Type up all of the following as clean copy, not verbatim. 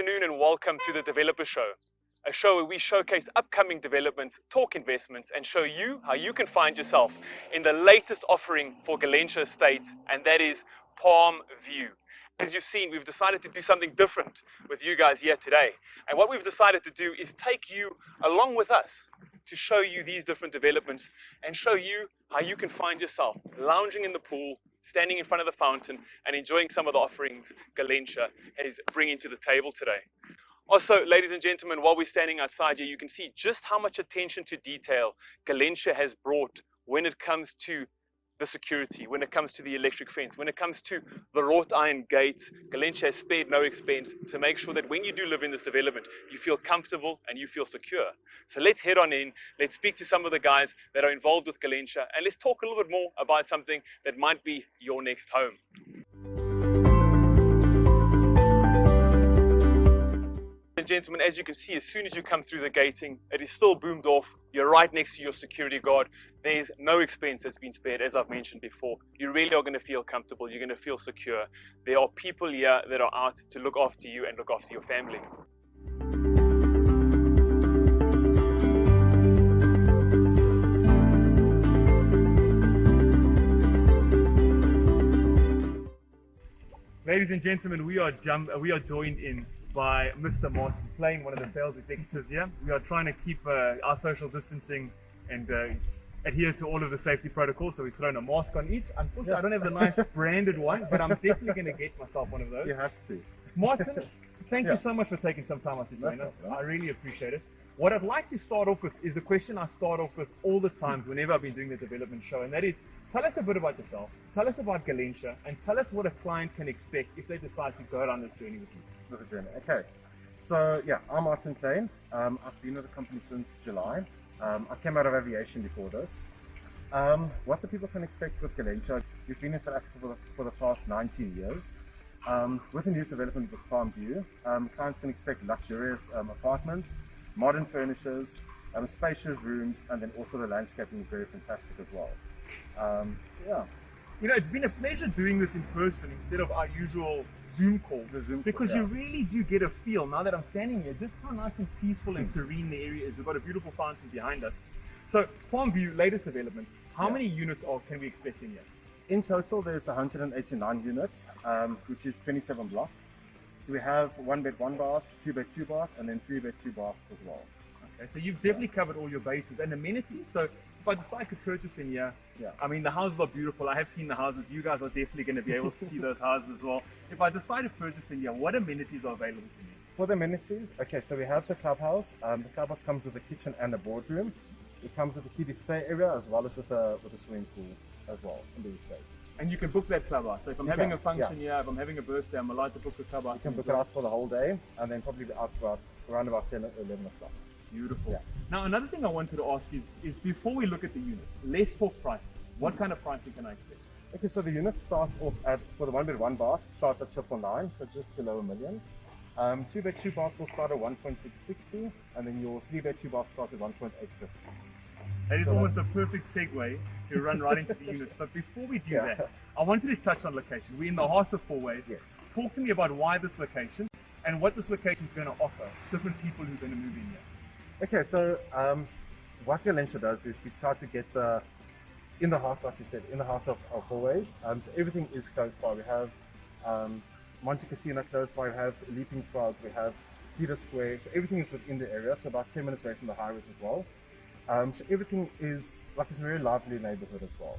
afternoon and welcome to the Developer Show, a show where we showcase upcoming developments, talk investments, and show you how you can find yourself in the latest offering for Galencia Estates, and that is Palm View. As you've seen, we've decided to do something different with you guys here today. And what we've decided to do is take you along with us to show you these different developments and show you how you can find yourself lounging in the pool, standing in front of the fountain, and enjoying some of the offerings Galencia is bringing to the table today. Also, ladies and gentlemen, while we're standing outside here, you can see just how much attention to detail Galencia has brought when it comes to the security, when it comes to the electric fence, when it comes to the wrought iron gates. Galencia has spared no expense to make sure that when you do live in this development, you feel comfortable and you feel secure. So let's head on in, let's speak to some of the guys that are involved with Galencia, and let's talk a little bit more about something that might be your next home. And gentlemen, as you can see, as soon as you come through the gating, it is still boomed off. You're right next to your security guard. There's no expense that's been spared, as I've mentioned before. You really are going to feel comfortable. You're going to feel secure. There are people here that are out to look after you and look after your family. Ladies and gentlemen, we are joined in by Mr. Martin Kleyn, one of the sales executives here. We are trying to keep our social distancing and adhere to all of the safety protocols, so we've thrown a mask on each. Unfortunately, I don't have the nice branded one, but I'm definitely going to get myself one of those. You have to. Martin, thank you so much for taking some time out to join us. I really appreciate it. What I'd like to start off with is a question I start off with all the times whenever I've been doing the development show, and that is, tell us a bit about yourself, tell us about Galencia, and tell us what a client can expect if they decide to go down this journey with you. Okay, so yeah, I'm Martin Kleyn. I've been with the company since July. I came out of aviation before this. What the people can expect with Galencia, we've been in South Africa for the past 19 years. With a new development with Palm View, clients can expect luxurious apartments, modern furnitures, spacious rooms, and then also the landscaping is very fantastic as well. Yeah. You know, it's been a pleasure doing this in person instead of our usual Zoom call, because you really do get a feel, now that I'm standing here, just how nice and peaceful and serene the area is. We've got a beautiful fountain behind us. So, Palm View, latest development, how many units can we expect in here? In total, there's 189 units, which is 27 blocks. So we have 1 bed, 1 bath, 2 bed, 2 bath, and then 3 bed, 2 baths as well. Okay, so you've definitely covered all your bases and amenities. So if I decide to purchase in here, I mean, the houses are beautiful. I have seen the houses. You guys are definitely going to be able to see those houses as well. If I decide to purchase in here, what amenities are available to me? For the amenities, okay, so we have the clubhouse. The clubhouse comes with a kitchen and a boardroom. It comes with a key display area as well as with a swimming pool as well in the estate. And you can book that clubhouse. So if I'm having a function here, if I'm having a birthday, I'm allowed to book the clubhouse. You can book it out for the whole day and then probably be out around about 10 or 11 o'clock. Beautiful. Yeah. Now, another thing I wanted to ask is before we look at the units, let's talk pricing. What kind of pricing can I expect? Okay, so the unit starts off at, for the 1 bed, 1 bath, starts at 999, so just below $1 million. 2 bed, 2 bath will start at 1.660, and then your 3 bed, 2 bath starts at 1.850. That is almost a perfect segue to run right into the units. But before we do that, I wanted to touch on location. We're in the heart of Four Ways. Yes. Talk to me about why this location and what this location is going to offer different people who are going to move in here. Okay, so what Galencia does is we try to get in the heart, like you said, in the heart of Four Ways. So everything is close by. We have Monte Casino close by, we have Leaping Frog, we have Cedar Square. So everything is within the area, so about 10 minutes away from the highways as well. So everything is, like, it's a very lively neighborhood as well.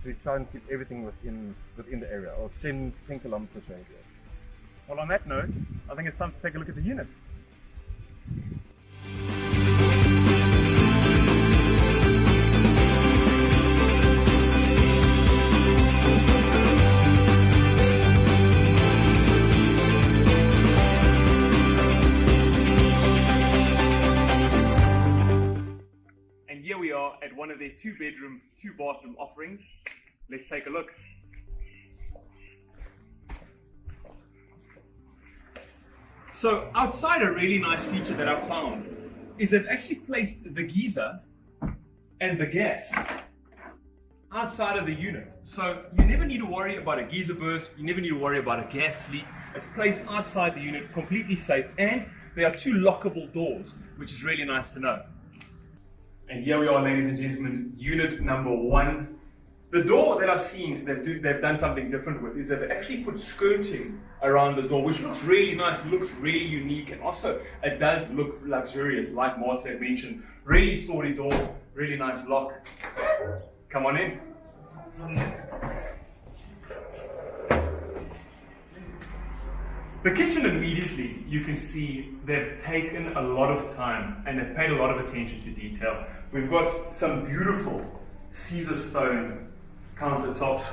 So we try and keep everything within the area, or 10 kilometers radius. Well, on that note, I think it's time to take a look at the units. Here we are at one of their 2 bedroom, 2 bathroom offerings. Let's take a look. So outside, a really nice feature that I've found is they've actually placed the geyser and the gas outside of the unit. So you never need to worry about a geyser burst, you never need to worry about a gas leak. It's placed outside the unit, completely safe, and there are 2 lockable doors, which is really nice to know. And here we are, ladies and gentlemen, unit number 1. The door that I've seen they've done something different with is they've actually put skirting around the door, which looks really nice, looks really unique, and also it does look luxurious, like Martin had mentioned. Really sturdy door, really nice lock. Come on in. The kitchen, immediately you can see they've taken a lot of time and they've paid a lot of attention to detail. We've got some beautiful Caesar stone countertops.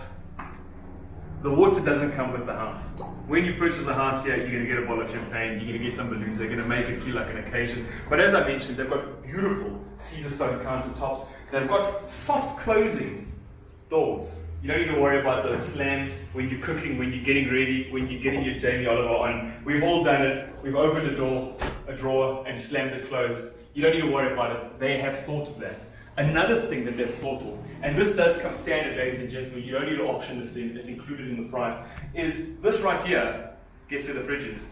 The water doesn't come with the house. When you purchase a house here, you're going to get a bottle of champagne, you're going to get some balloons, they're going to make it feel like an occasion. But as I mentioned, they've got beautiful Caesar stone countertops. They've got soft closing doors. You don't need to worry about the slams when you're cooking, when you're getting ready, when you're getting your Jamie Oliver on. We've all done it. We've opened a drawer, and slammed it closed. You don't need to worry about it. They have thought of that. Another thing that they've thought of, and this does come standard, ladies and gentlemen, you don't need to option this in, it's included in the price, is this right here. Guess where the fridge is?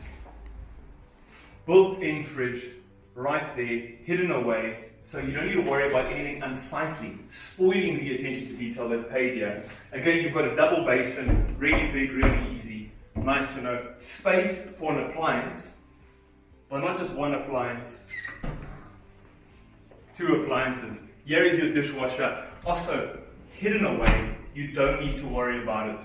Built-in fridge, right there, hidden away, so you don't need to worry about anything unsightly, spoiling the attention to detail they've paid here. Again, you've got a double basin, really big, really easy, nice to know. Space for an appliance, but not just one appliance, 2 appliances. Here is your dishwasher, also hidden away, you don't need to worry about it.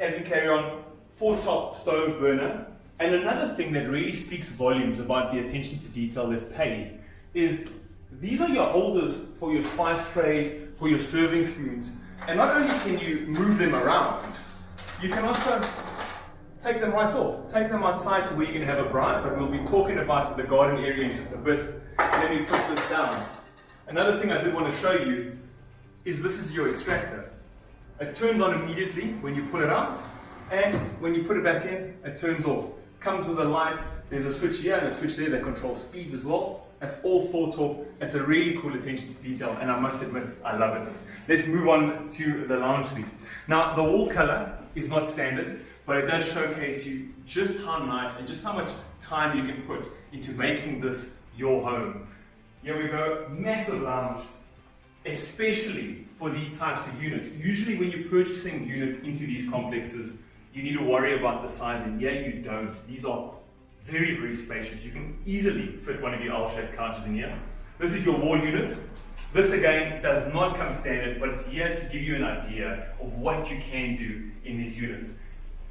As we carry on, 4-top stove burner, and another thing that really speaks volumes about the attention to detail they've paid is these are your holders for your spice trays, for your serving spoons, and not only can you move them around, you can also take them right off. Take them outside to where you can have a brine, but we'll be talking about the garden area in just a bit. Let me put this down. Another thing I do want to show you is this is your extractor. It turns on immediately when you pull it out, and when you put it back in, it turns off. Comes with a light, there's a switch here and a switch there that controls speeds as well. That's all thought of. It's a really cool attention to detail, and I must admit, I love it. Let's move on to the lounge suite. Now, the wall color is not standard, but it does showcase you just how nice and just how much time you can put into making this your home. Here we go, massive lounge, especially for these types of units. Usually when you're purchasing units into these complexes, you need to worry about the size, and here you don't. These are very, very spacious. You can easily fit one of your L-shaped couches in here. This is your wall unit. This again does not come standard, but it's here to give you an idea of what you can do in these units.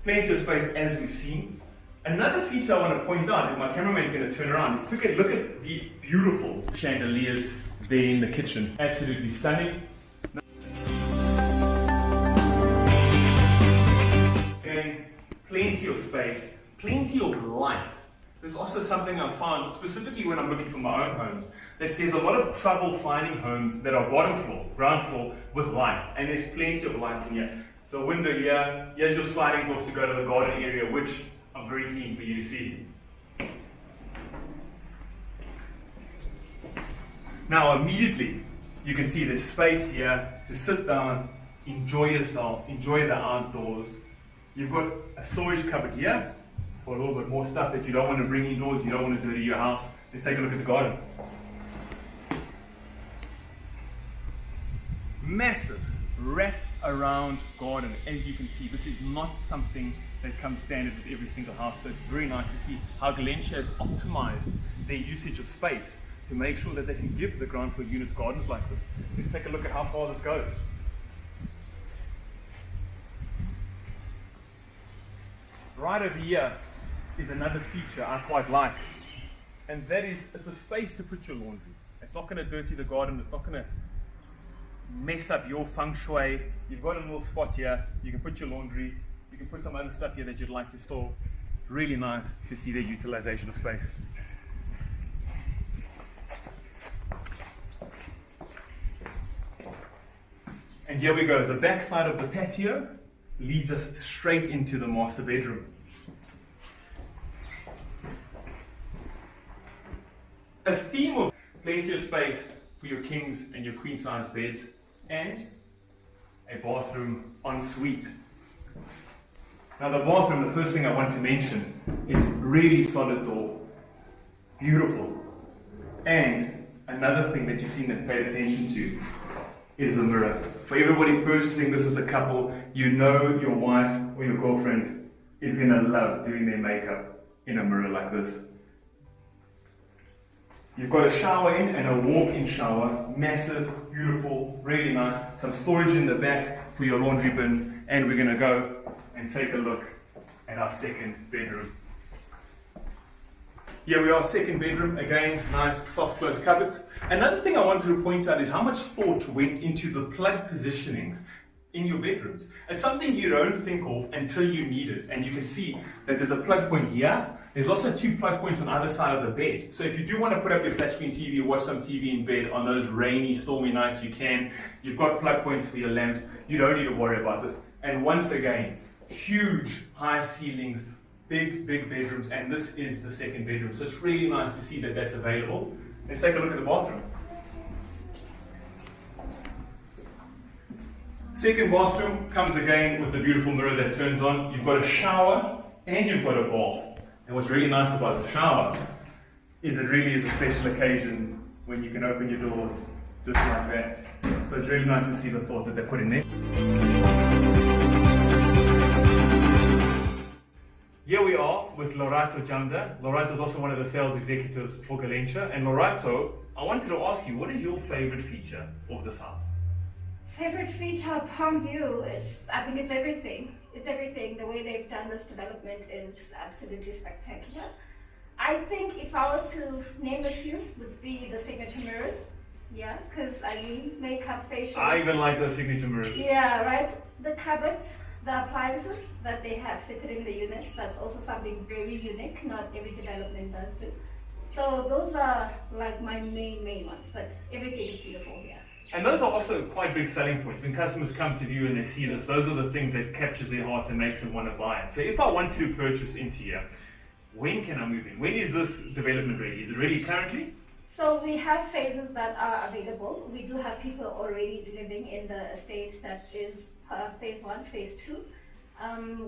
Plenty of space, as we've seen. Another feature I want to point out, if my cameraman's going to turn around, is take a look at the beautiful chandeliers there in the kitchen. Absolutely stunning. Again, plenty of space, plenty of light. This is also something I've found, specifically when I'm looking for my own homes, that there's a lot of trouble finding homes that are bottom floor, ground floor, with light. And there's plenty of light in here. So window here, here's your sliding doors to go to the garden area, which I'm very keen for you to see. Now immediately, you can see there's space here to sit down, enjoy yourself, enjoy the outdoors. You've got a storage cupboard here for a little bit more stuff that you don't want to bring indoors, you don't want to dirty your house. Let's take a look at the garden. Massive wrap around garden. As you can see, this is not something that comes standard with every single house, so it's very nice to see how Galencia has optimized their usage of space to make sure that they can give the ground floor units gardens like this. Let's take a look at how far this goes. Right over here is another feature I quite like, and that is it's a space to put your laundry. It's not going to dirty the garden, it's not going to mess up your feng shui. You've got a little spot here, you can put your laundry, you can put some other stuff here that you'd like to store. Really nice to see their utilization of space. And here we go, the back side of the patio leads us straight into the master bedroom. A theme of plenty of space for your kings and your queen size beds, and a bathroom en suite. Now the bathroom, the first thing I want to mention is really solid door, beautiful. And another thing that you've seen and paid attention to is the mirror. For everybody purchasing this as a couple, you know your wife or your girlfriend is going to love doing their makeup in a mirror like this. You've got a shower in and a walk-in shower, massive, beautiful, really nice. Some storage in the back for your laundry bin, and we're going to go and take a look at our second bedroom. Here we are, second bedroom, again, nice soft close cupboards. Another thing I wanted to point out is how much thought went into the plug positionings in your bedrooms. It's something you don't think of until you need it, and you can see that there's a plug point here. There's also 2 plug points on either side of the bed. So if you do want to put up your flat screen TV or watch some TV in bed on those rainy, stormy nights, you can. You've got plug points for your lamps. You don't need to worry about this. And once again, huge high ceilings, big bedrooms, and this is the second bedroom. So it's really nice to see that that's available. Let's take a look at the bathroom. Second bathroom comes again with a beautiful mirror that turns on. You've got a shower and you've got a bath. And what's really nice about the shower is it really is a special occasion when you can open your doors just like that. So it's really nice to see the thought that they put in there. Here we are with Lerato Jamda. Lerato is also one of the sales executives for Galencia. And Lerato, I wanted to ask you, what is your favorite feature of this house? Favorite feature of Palm View I think it's everything. It's everything. The way they've done this development is absolutely spectacular. I think if I were to name a few, would be the signature mirrors. Yeah, because I mean, makeup, facials. I even like those signature mirrors. Yeah, right. The cupboards, the appliances that they have fitted in the units, that's also something very unique. Not every development does do. So those are like my main ones, but everything is beautiful here. And those are also quite big selling points. When customers come to view and they see this, those are the things that captures their heart and makes them want to buy it. So if I want to purchase into here, when can I move in? When is this development ready? Is it ready currently? So we have phases that are available. We do have people already living in the estate that is phase 1, phase 2.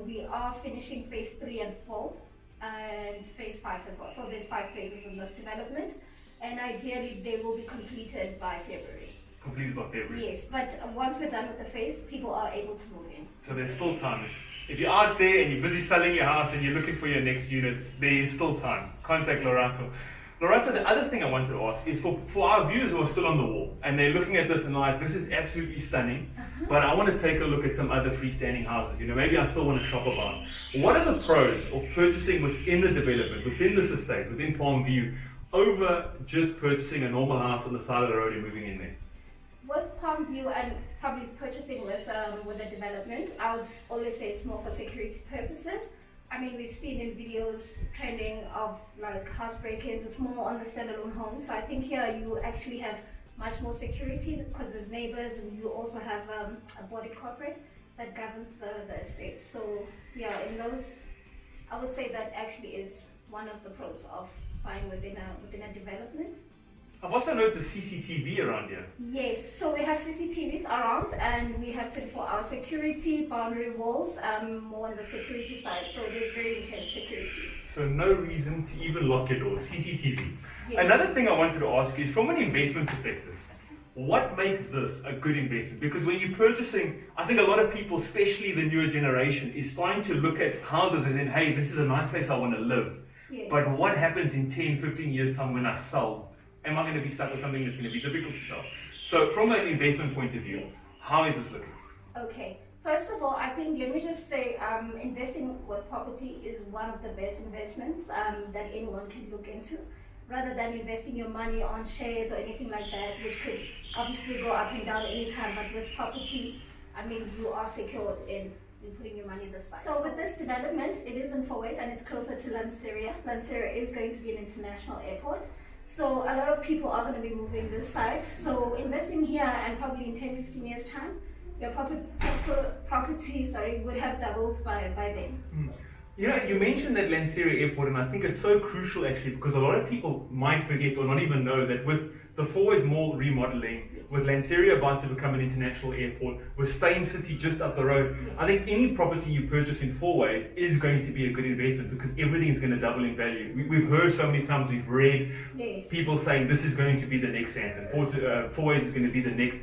We are finishing phase 3 and 4 and phase 5 as well. So there's 5 phases in this development, and ideally they will be completed by February. Completed by February? Yes, but once we're done with the phase, people are able to move in. So there's still time. If you're out there and you're busy selling your house and you're looking for your next unit, there is still time. Contact Lerato. Lerato, the other thing I wanted to ask is for our viewers who are still on the wall and they're looking at this and like, this is absolutely stunning, but I want to take a look at some other freestanding houses. You know, maybe I still want to shop about. What are the pros of purchasing within the development, within this estate, within Palm View, over just purchasing a normal house on the side of the road and moving in there? With Palm View and probably purchasing with a development, I would always say it's more for security purposes. I mean, we've seen in videos trending of like house break-ins, it's more on the standalone home. So I think here you actually have much more security because there's neighbors, and you also have a body corporate that governs the estate. So yeah, in those, I would say that actually is one of the pros of buying within a development. I've also noticed CCTV around here. Yes, so we have CCTVs around, and we have 24-hour security, boundary walls, more on the security side, so there's very intense security. So no reason to even lock your doors, CCTV. Yes. Another thing I wanted to ask you is from an investment perspective, what makes this a good investment? Because when you're purchasing, I think a lot of people, especially the newer generation, is starting to look at houses as in, hey, this is a nice place I want to live. Yes. But what happens in 10, 15 years time when I sell? Am I going to be stuck with something that's going to be difficult to sell? So from an investment point of view, yes. How is this looking? Okay, first of all, I think, let me just say, investing with property is one of the best investments that anyone can look into, rather than investing your money on shares or anything like that, which could obviously go up and down anytime. But with property, I mean, you are secured in putting your money this side. So with this development, it is in Fourways and it's closer to Lanseria. Lanseria is going to be an international airport. So a lot of people are going to be moving this side. So investing here, and probably in 10, 15 years time, your property would have doubled by then. You know, you mentioned that Lanseria Airport, and I think it's so crucial actually, because a lot of people might forget or not even know that with the Fourways Mall remodeling, with Lanseria about to become an international airport, with Steyn City just up the road, I think any property you purchase in Fourways is going to be a good investment because everything is going to double in value. We've heard so many times, we've read people saying this is going to be the next Sandton, Fourways is going to be the next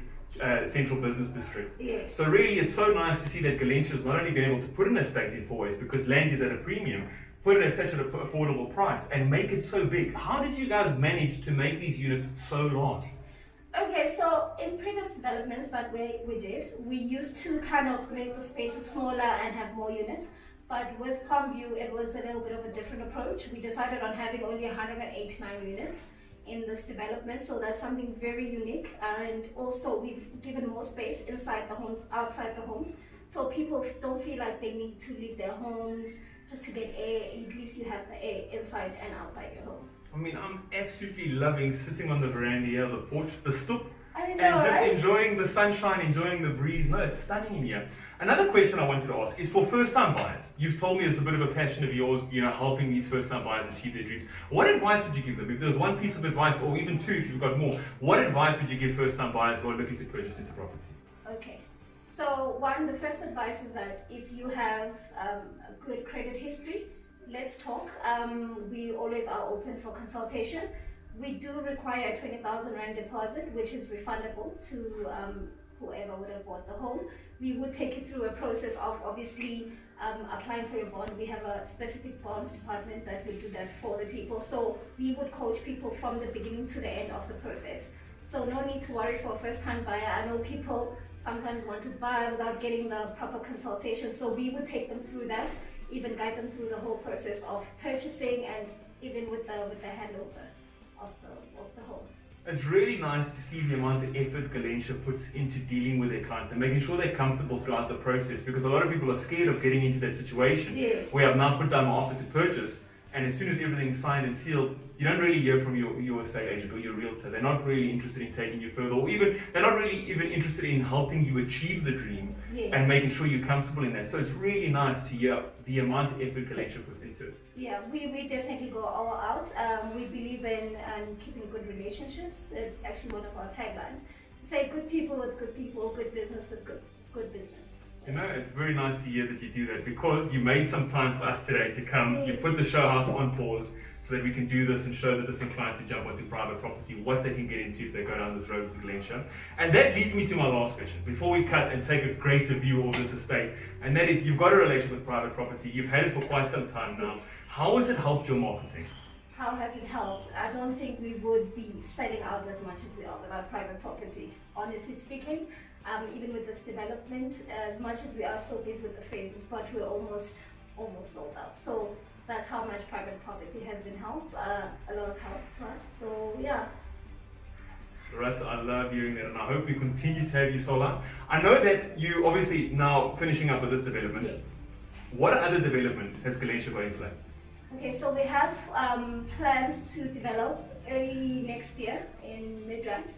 central business district. Yes. So really it's so nice to see that Galencia has not only been able to put an estate in Fourways because land is at a premium, put it at such an affordable price and make it so big. How did you guys manage to make these units so large? Okay, so in previous developments that we did, we used to kind of make the spaces smaller and have more units. But with Palmview, it was a little bit of a different approach. We decided on having only 189 units in this development, so that's something very unique. And also we've given more space inside the homes, outside the homes, so people don't feel like they need to leave their homes just to get air. At least you have the air inside and outside your home. I mean, I'm absolutely loving sitting on the veranda here, the porch, the stoep, I know, and just right? enjoying the sunshine, enjoying the breeze. No, it's stunning in here. Another question I wanted to ask is for first-time buyers. You've told me it's a bit of a passion of yours, you know, helping these first-time buyers achieve their dreams. What advice would you give them? If there was one piece of advice, or even two if you've got more, what advice would you give first-time buyers who are looking to purchase into property? Okay. So one, the first advice is that if you have a good credit history, let's talk. We always are open for consultation. We do require a 20,000 Rand deposit, which is refundable to whoever would have bought the home. We would take you through a process of obviously applying for your bond. We have a specific bonds department that will do that for the people. So we would coach people from the beginning to the end of the process. So no need to worry for a first-time buyer. I know people sometimes want to buy without getting the proper consultation. So we would take them through that, even guide them through the whole process of purchasing and even with the handover of the home. It's really nice to see the amount of effort Galencia puts into dealing with their clients and making sure they're comfortable throughout the process, because a lot of people are scared of getting into that situation where I've now put down my offer to purchase, and as soon as everything's signed and sealed, you don't really hear from your estate agent or your realtor. They're not really interested in taking you further, or even they're not really even interested in helping you achieve the dream and making sure you're comfortable in that. So it's really nice to hear the amount of effort Galencia puts into it. Yeah, we definitely go all out. We believe in keeping good relationships. It's actually one of our taglines. Say good people with good people, good business with good business. You know, it's very nice to hear that you do that, because you made some time for us today to come. You put the show house on pause so that we can do this and show the different clients who jump onto private property what they can get into if they go down this road with Galencia. And that leads me to my last question before we cut and take a greater view of this estate. And that is, you've got a relation with private property. You've had it for quite some time now. How has it helped your marketing? How has it helped? I don't think we would be selling out as much as we are without private property, honestly speaking. Even with this development, as much as we are so busy with the phases, but we're almost sold out. So that's how much private property has been helped, a lot of help to us. So yeah. Lerato, I love hearing that, and I hope we continue to have you sold out. I know that you obviously now finishing up with this development. Yes. What other developments has Galencia got in play? Okay, so we have plans to develop early next year in Midrand.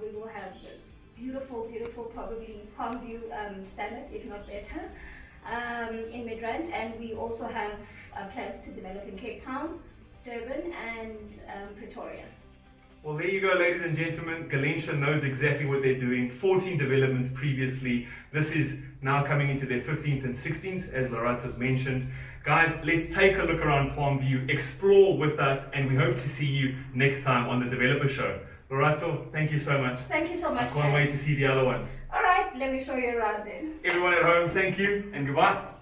We will have beautiful, probably Palmview standard, if not better, in Midrand, and we also have plans to develop in Cape Town, Durban, and Pretoria. Well, there you go, ladies and gentlemen. Galencia knows exactly what they're doing. 14 developments previously. This is now coming into their 15th and 16th, as Lerato's mentioned. Guys, let's take a look around Palmview, explore with us, and we hope to see you next time on the Developer Show. Lerato, thank you so much. Thank you so much. I can't wait to see the other ones. All right, let me show you around then. Everyone at home, thank you and goodbye.